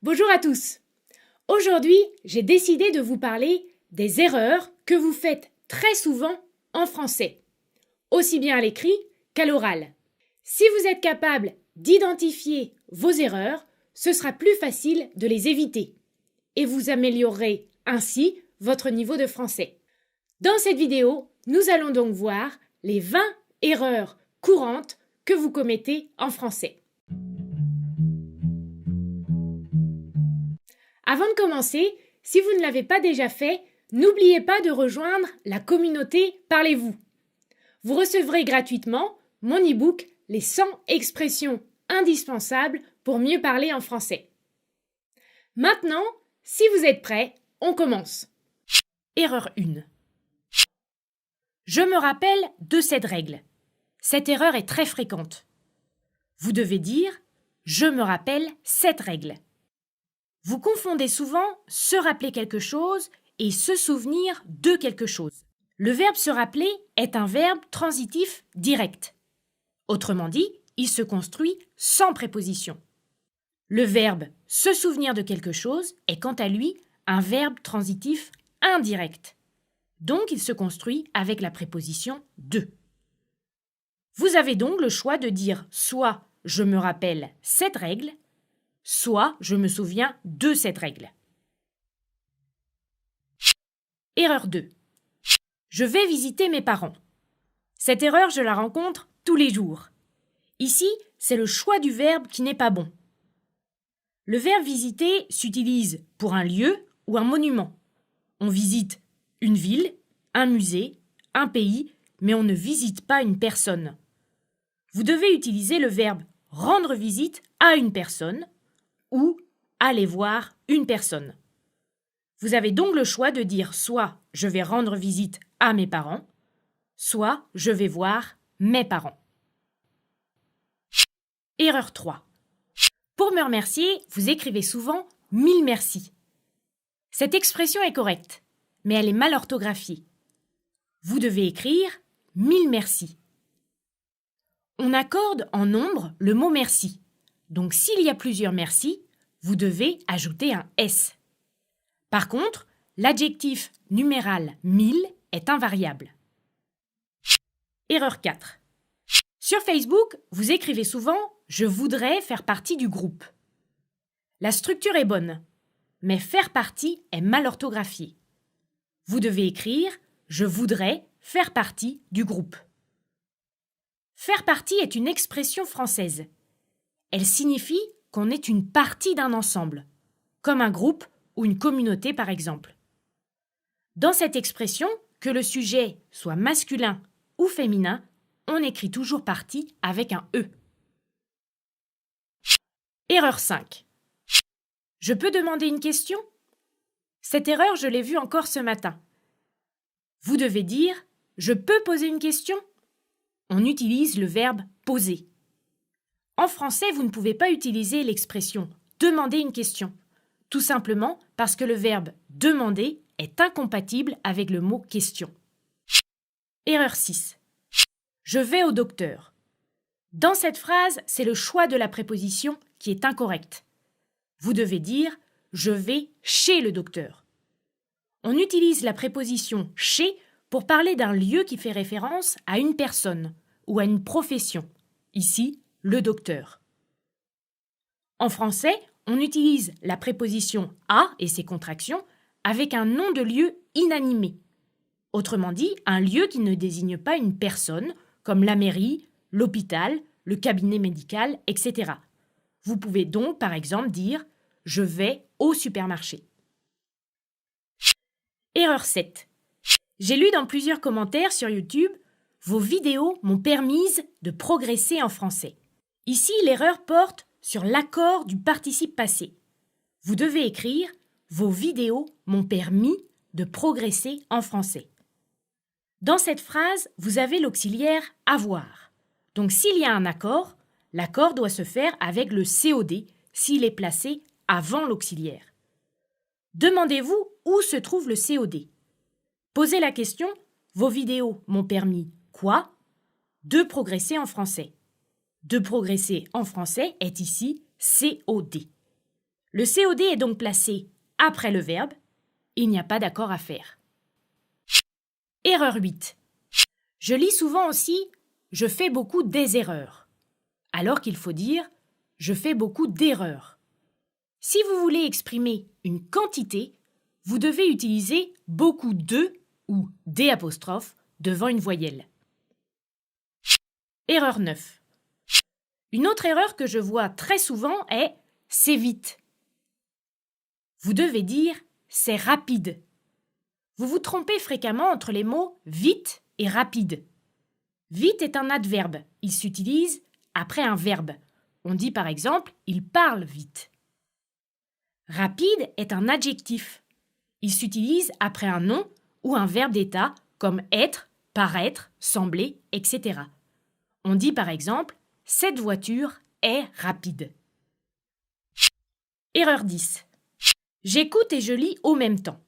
Bonjour à tous. Aujourd'hui, j'ai décidé de vous parler des erreurs que vous faites très souvent en français, aussi bien à l'écrit qu'à l'oral. Si vous êtes capable d'identifier vos erreurs, ce sera plus facile de les éviter et vous améliorerez ainsi votre niveau de français. Dans cette vidéo, nous allons donc voir les 20 erreurs courantes que vous commettez en français. Avant de commencer, si vous ne l'avez pas déjà fait, n'oubliez pas de rejoindre la communauté Parlez-vous. Vous recevrez gratuitement mon e-book Les 100 expressions indispensables pour mieux parler en français. Maintenant, si vous êtes prêts, on commence. Erreur 1. Je me rappelle de cette règle. Cette erreur est très fréquente. Vous devez dire « Je me rappelle cette règle ». Vous confondez souvent se rappeler quelque chose et se souvenir de quelque chose. Le verbe se rappeler est un verbe transitif direct. Autrement dit, il se construit sans préposition. Le verbe se souvenir de quelque chose est quant à lui un verbe transitif indirect. Donc il se construit avec la préposition de. Vous avez donc le choix de dire soit je me rappelle cette règle, soit je me souviens de cette règle. Erreur 2. Je vais visiter mes parents. Cette erreur, je la rencontre tous les jours. Ici, c'est le choix du verbe qui n'est pas bon. Le verbe visiter s'utilise pour un lieu ou un monument. On visite une ville, un musée, un pays, mais on ne visite pas une personne. Vous devez utiliser le verbe rendre visite à une personne ou aller voir une personne. Vous avez donc le choix de dire soit je vais rendre visite à mes parents, soit je vais voir mes parents. Erreur 3. Pour me remercier, vous écrivez souvent « mille merci ». Cette expression est correcte, mais elle est mal orthographiée. Vous devez écrire « mille merci ». On accorde en nombre le mot « merci ». Donc s'il y a plusieurs merci, vous devez ajouter un S. Par contre, l'adjectif numéral « mille » est invariable. Erreur 4. Sur Facebook, vous écrivez souvent « Je voudrais faire partie du groupe ». La structure est bonne, mais « faire partie » est mal orthographié. Vous devez écrire « Je voudrais faire partie du groupe ». Faire partie est une expression française. Elle signifie qu'on est une partie d'un ensemble, comme un groupe ou une communauté par exemple. Dans cette expression, que le sujet soit masculin ou féminin, on écrit toujours partie avec un E. Erreur 5. Je peux demander une question ? Cette erreur, je l'ai vue encore ce matin. Vous devez dire « Je peux poser une question ?» On utilise le verbe « poser ». En français, vous ne pouvez pas utiliser l'expression « demander une question », tout simplement parce que le verbe « demander » est incompatible avec le mot « question ». Erreur 6. Je vais au docteur. Dans cette phrase, c'est le choix de la préposition qui est incorrect. Vous devez dire « je vais chez le docteur ». On utilise la préposition « chez » pour parler d'un lieu qui fait référence à une personne ou à une profession. Ici, le docteur. En français, on utilise la préposition « à » et ses contractions avec un nom de lieu inanimé. Autrement dit, un lieu qui ne désigne pas une personne, comme la mairie, l'hôpital, le cabinet médical, etc. Vous pouvez donc, par exemple, dire « je vais au supermarché ». Erreur 7. J'ai lu dans plusieurs commentaires sur YouTube « Vos vidéos m'ont permise de progresser en français ». Ici, l'erreur porte sur l'accord du participe passé. Vous devez écrire « Vos vidéos m'ont permis de progresser en français ». Dans cette phrase, vous avez l'auxiliaire « avoir ». Donc s'il y a un accord, l'accord doit se faire avec le COD s'il est placé avant l'auxiliaire. Demandez-vous où se trouve le COD. Posez la question « Vos vidéos m'ont permis quoi ?» de progresser en français. De progresser en français est ici COD. Le COD est donc placé après le verbe. Il n'y a pas d'accord à faire. Erreur 8. Je lis souvent aussi « je fais beaucoup des erreurs », alors qu'il faut dire « je fais beaucoup d'erreurs ». Si vous voulez exprimer une quantité, vous devez utiliser beaucoup de ou des apostrophes devant une voyelle. Erreur 9. Une autre erreur que je vois très souvent est « c'est vite ». Vous devez dire « c'est rapide ». Vous vous trompez fréquemment entre les mots « vite » et « rapide ». Vite est un adverbe, il s'utilise après un verbe. On dit par exemple « il parle vite ». Rapide est un adjectif. Il s'utilise après un nom ou un verbe d'état comme être, paraître, sembler, etc. On dit par exemple « cette voiture est rapide ». Erreur 10. J'écoute et je lis au même temps.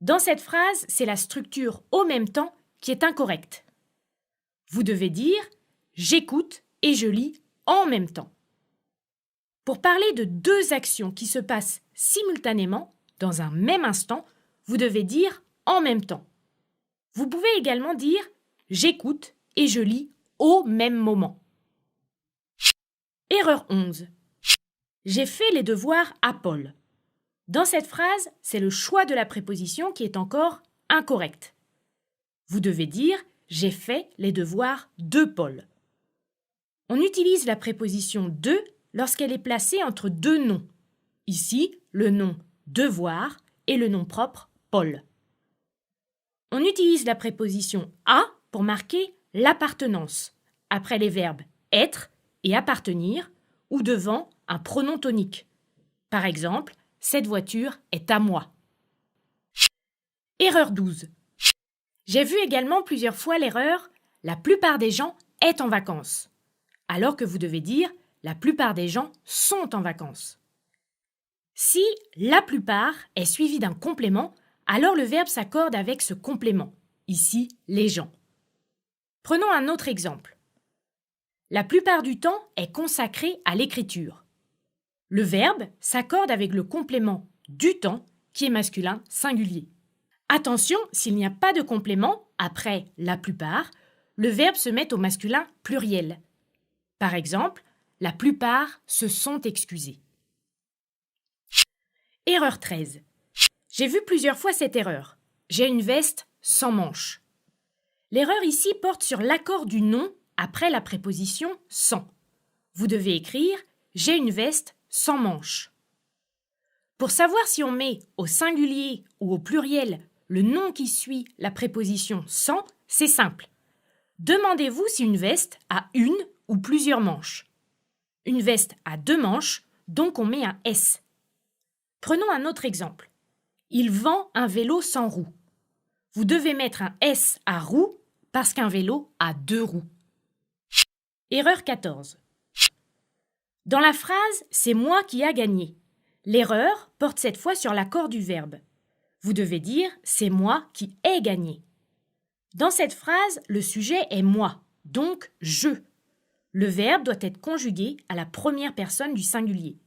Dans cette phrase, c'est la structure « au même temps » qui est incorrecte. Vous devez dire « j'écoute et je lis en même temps ». Pour parler de deux actions qui se passent simultanément, dans un même instant, vous devez dire « en même temps ». Vous pouvez également dire « j'écoute et je lis au même moment ». Erreur 11. J'ai fait les devoirs à Paul. Dans cette phrase, c'est le choix de la préposition qui est encore incorrect. Vous devez dire « j'ai fait les devoirs de Paul ». On utilise la préposition « de » lorsqu'elle est placée entre deux noms. Ici, le nom « devoir » et le nom propre « Paul ». On utilise la préposition « à » pour marquer l'appartenance, après les verbes « être » et « appartenir » ou devant un pronom tonique. Par exemple, « cette voiture est à moi ». Erreur 12. J'ai vu également plusieurs fois l'erreur « la plupart des gens est en vacances », alors que vous devez dire « la plupart des gens sont en vacances ». Si « la plupart » est suivi d'un complément, alors le verbe s'accorde avec ce complément, ici les gens. Prenons un autre exemple. La plupart du temps est consacré à l'écriture. Le verbe s'accorde avec le complément du temps qui est masculin singulier. Attention, s'il n'y a pas de complément après la plupart, le verbe se met au masculin pluriel. Par exemple, la plupart se sont excusés. Erreur 13. J'ai vu plusieurs fois cette erreur. J'ai une veste sans manches. L'erreur ici porte sur l'accord du nom après la préposition sans. Vous devez écrire « j'ai une veste sans manches ». Pour savoir si on met au singulier ou au pluriel le nom qui suit la préposition sans, c'est simple. Demandez-vous si une veste a une ou plusieurs manches. Une veste a 2 manches, donc on met un S. Prenons un autre exemple. Il vend un vélo sans roues. Vous devez mettre un S à roue parce qu'un vélo a 2 roues. Erreur 14. Dans la phrase « c'est moi qui a gagné », l'erreur porte cette fois sur l'accord du verbe. Vous devez dire « c'est moi qui ai gagné ». Dans cette phrase, le sujet est « moi », donc « je ». Le verbe doit être conjugué à la première personne du singulier.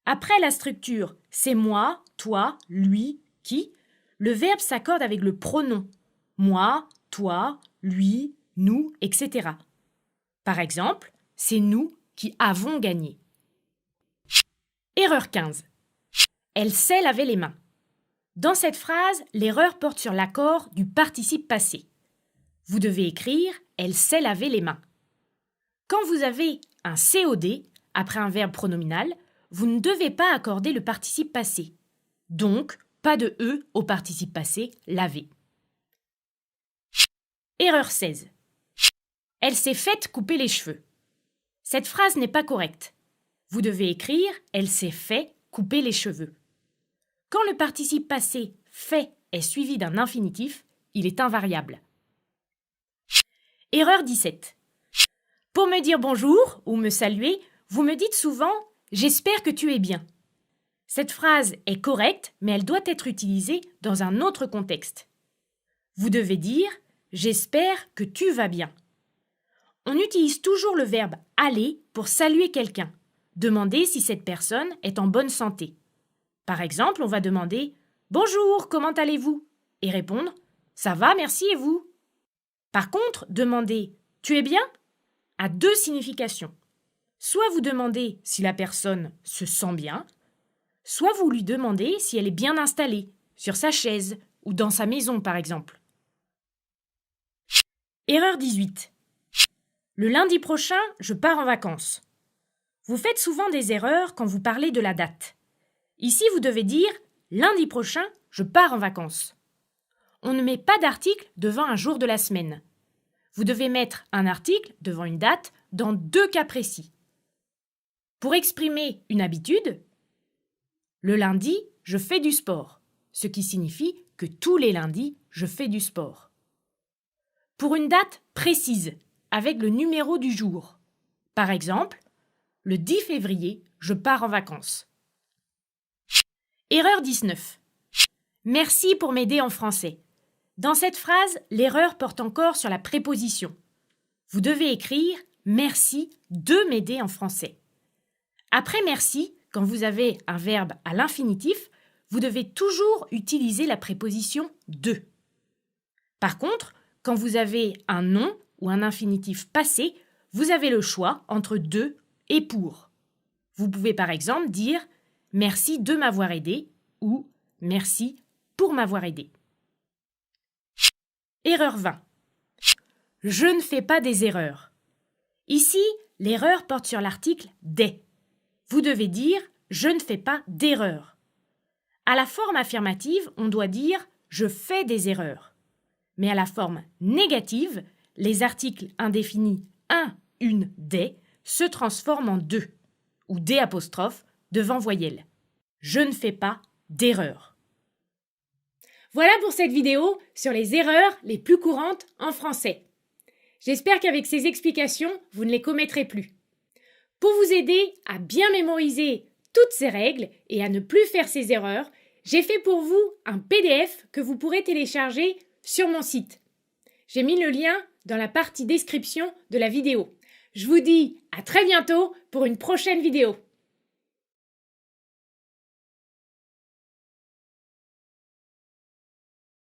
Après la structure « c'est moi »,« toi »,« lui »,« qui », le verbe s'accorde avec le pronom « moi »,« toi »,« lui »,« nous », etc. Par exemple, « c'est nous qui avons gagné ». Erreur 15. Elle sait laver les mains. Dans cette phrase, l'erreur porte sur l'accord du participe passé. Vous devez écrire « elle sait laver les mains ». Quand vous avez un COD après un verbe pronominal, vous ne devez pas accorder le participe passé. Donc, pas de E au participe passé laver. Erreur 16. Elle s'est faite couper les cheveux. Cette phrase n'est pas correcte. Vous devez écrire « elle s'est fait couper les cheveux ». Quand le participe passé « fait » est suivi d'un infinitif, il est invariable. Erreur 17. Pour me dire bonjour ou me saluer, vous me dites souvent « j'espère que tu es bien ». Cette phrase est correcte, mais elle doit être utilisée dans un autre contexte. Vous devez dire « j'espère que tu vas bien ». On utilise toujours le verbe « aller » pour saluer quelqu'un. demandez si cette personne est en bonne santé. Par exemple, on va demander « Bonjour, comment allez-vous ?» et répondre « Ça va, merci, et vous ?» Par contre, demander « Tu es bien ?» a deux significations. Soit vous demandez si la personne se sent bien, soit vous lui demandez si elle est bien installée, sur sa chaise ou dans sa maison par exemple. Erreur 18. Le lundi prochain, je pars en vacances. Vous faites souvent des erreurs quand vous parlez de la date. Ici, vous devez dire « Lundi prochain, je pars en vacances ». On ne met pas d'article devant un jour de la semaine. Vous devez mettre un article devant une date dans deux cas précis. Pour exprimer une habitude, le lundi, je fais du sport, ce qui signifie que tous les lundis, je fais du sport. Pour une date précise, avec le numéro du jour. Par exemple, le 10 février, je pars en vacances. Erreur 19. Merci pour m'aider en français. Dans cette phrase, l'erreur porte encore sur la préposition. Vous devez écrire « Merci de m'aider en français ». Après « merci », quand vous avez un verbe à l'infinitif, vous devez toujours utiliser la préposition « de ». Par contre, quand vous avez un nom ou un infinitif passé, vous avez le choix entre « de » et « pour ». Vous pouvez par exemple dire « Merci de m'avoir aidé » ou « Merci pour m'avoir aidé ». Erreur 20. Je ne fais pas des erreurs. Ici, l'erreur porte sur l'article « des ». Vous devez dire « je ne fais pas d'erreurs ». À la forme affirmative, on doit dire « je fais des erreurs ». Mais à la forme négative, les articles indéfinis « un »,« une »,« des » se transforment en « deux » ou « des » apostrophes devant voyelle. Je ne fais pas d'erreurs. Voilà pour cette vidéo sur les erreurs les plus courantes en français. J'espère qu'avec ces explications, vous ne les commettrez plus. Pour vous aider à bien mémoriser toutes ces règles et à ne plus faire ces erreurs, j'ai fait pour vous un PDF que vous pourrez télécharger sur mon site. J'ai mis le lien dans la partie description de la vidéo. Je vous dis à très bientôt pour une prochaine vidéo.